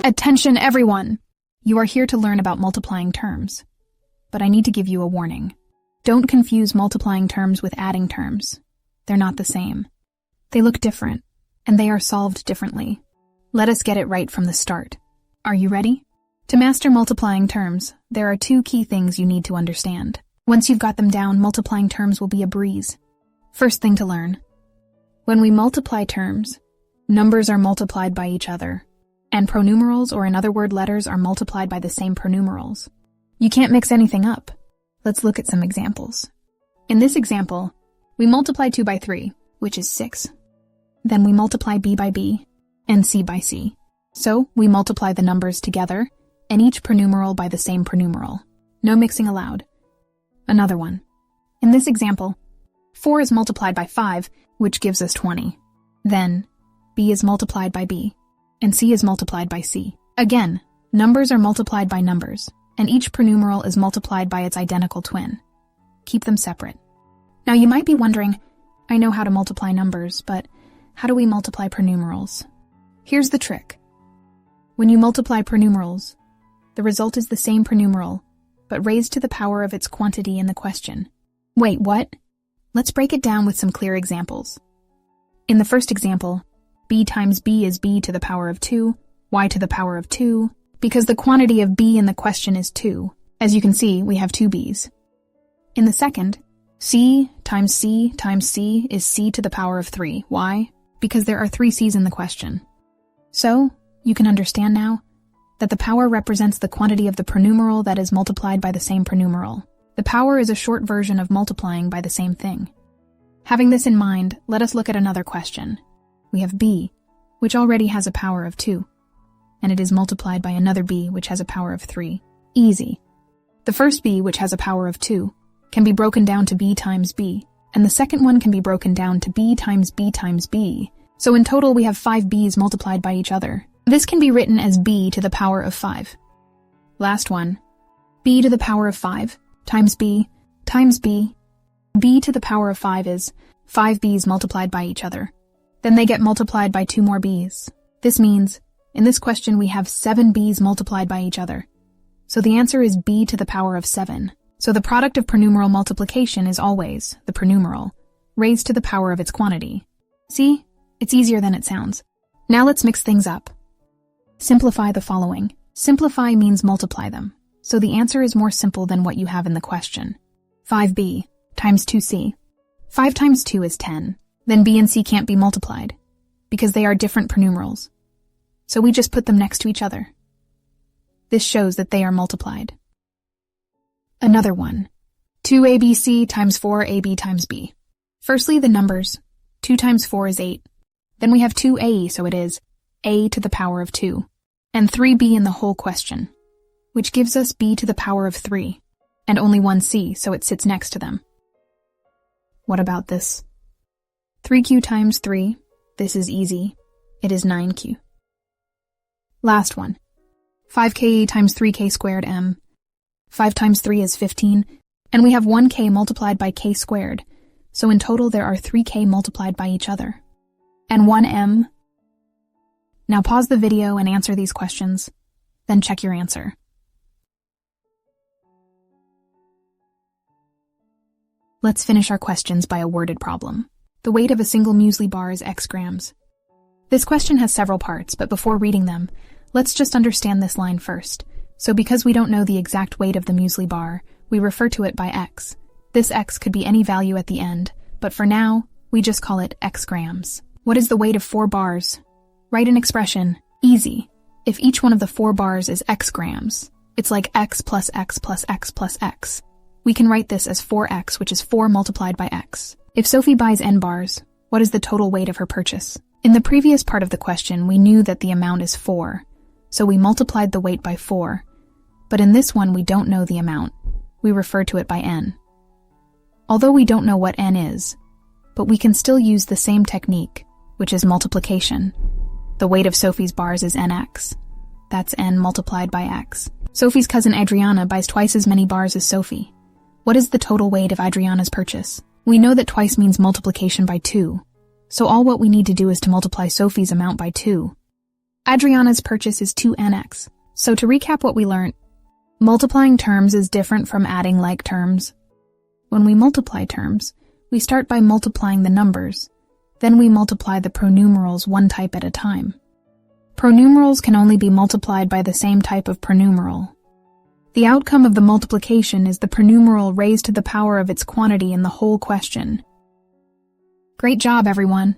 Attention, everyone! You are here to learn about multiplying terms. But I need to give you a warning. Don't confuse multiplying terms with adding terms. They're not the same. They look different, and they are solved differently. Let us get it right from the start. Are you ready? To master multiplying terms, there are two key things you need to understand. Once you've got them down, multiplying terms will be a breeze. First thing to learn. When we multiply terms, numbers are multiplied by each other, and pronumerals, or in other word letters, are multiplied by the same pronumerals. You can't mix anything up. Let's look at some examples. In this example, we multiply 2 by 3, which is 6. Then we multiply b by b and c by c. So we multiply the numbers together and each pronumeral by the same pronumeral. No mixing allowed. Another one. In this example, 4 is multiplied by 5, which gives us 20. Then, b is multiplied by b, and c is multiplied by c. Again, numbers are multiplied by numbers, and each pronumeral is multiplied by its identical twin. Keep them separate. Now you might be wondering, I know how to multiply numbers, but how do we multiply pronumerals? Here's the trick. When you multiply pronumerals, the result is the same pronumeral, but raised to the power of its quantity in the question. Wait, what? Let's break it down with some clear examples. In the first example, b times b is b to the power of 2, y to the power of 2, because the quantity of b in the question is 2. As you can see, we have 2 b's. In the second, c times c times c is c to the power of 3. Why? Because there are 3 c's in the question. So, you can understand now that the power represents the quantity of the pronumeral that is multiplied by the same pronumeral. The power is a short version of multiplying by the same thing. Having this in mind, let us look at another question. We have b, which already has a power of 2, and it is multiplied by another b, which has a power of 3. Easy. The first b, which has a power of 2, can be broken down to b times b, and the second one can be broken down to b times b times b. So in total, we have 5 b's multiplied by each other. This can be written as b to the power of 5. Last one. B to the power of 5 times b times b. B to the power of 5 is 5 b's multiplied by each other. Then they get multiplied by 2 more b's. This means, in this question, we have 7 b's multiplied by each other. So the answer is b to the power of 7. So the product of pronumeral multiplication is always the pronumeral, raised to the power of its quantity. See? It's easier than it sounds. Now let's mix things up. Simplify the following. Simplify means multiply them. So the answer is more simple than what you have in the question. 5b times 2c. 5 times 2 is 10. Then b and c can't be multiplied, because they are different pronumerals. So we just put them next to each other. This shows that they are multiplied. Another one. 2abc times 4ab times b. Firstly, the numbers. 2 times 4 is 8. Then we have 2a, so it is a to the power of 2, and 3b in the whole question, which gives us b to the power of 3, and only one c, so it sits next to them. What about this? 3q times 3, this is easy. It is 9q. Last one. 5k times 3k squared m. 5 times 3 is 15, and we have 1k multiplied by k squared, so in total there are 3k multiplied by each other. And 1m. Now pause the video and answer these questions, then check your answer. Let's finish our questions by a worded problem. The weight of a single muesli bar is x grams. This question has several parts, but before reading them, let's just understand this line first. So because we don't know the exact weight of the muesli bar, we refer to it by x. This x could be any value at the end, but for now, we just call it x grams. What is the weight of 4 bars? Write an expression. Easy. If each one of the 4 bars is x grams, it's like x plus x plus x plus x. We can write this as 4x, which is 4 multiplied by x. If Sophie buys n bars, what is the total weight of her purchase? In the previous part of the question, we knew that the amount is 4, so we multiplied the weight by 4. But in this one, we don't know the amount. We refer to it by n. Although we don't know what n is, but we can still use the same technique, which is multiplication. The weight of Sophie's bars is nx. That's n multiplied by x. Sophie's cousin Adriana buys twice as many bars as Sophie. What is the total weight of Adriana's purchase? We know that twice means multiplication by 2, so all what we need to do is to multiply Sophie's amount by 2. Adriana's purchase is 2nx. So to recap what we learned, multiplying terms is different from adding like terms. When we multiply terms, we start by multiplying the numbers. Then we multiply the pronumerals one type at a time. Pronumerals can only be multiplied by the same type of pronumeral. The outcome of the multiplication is the pronumeral raised to the power of its quantity in the whole question. Great job, everyone!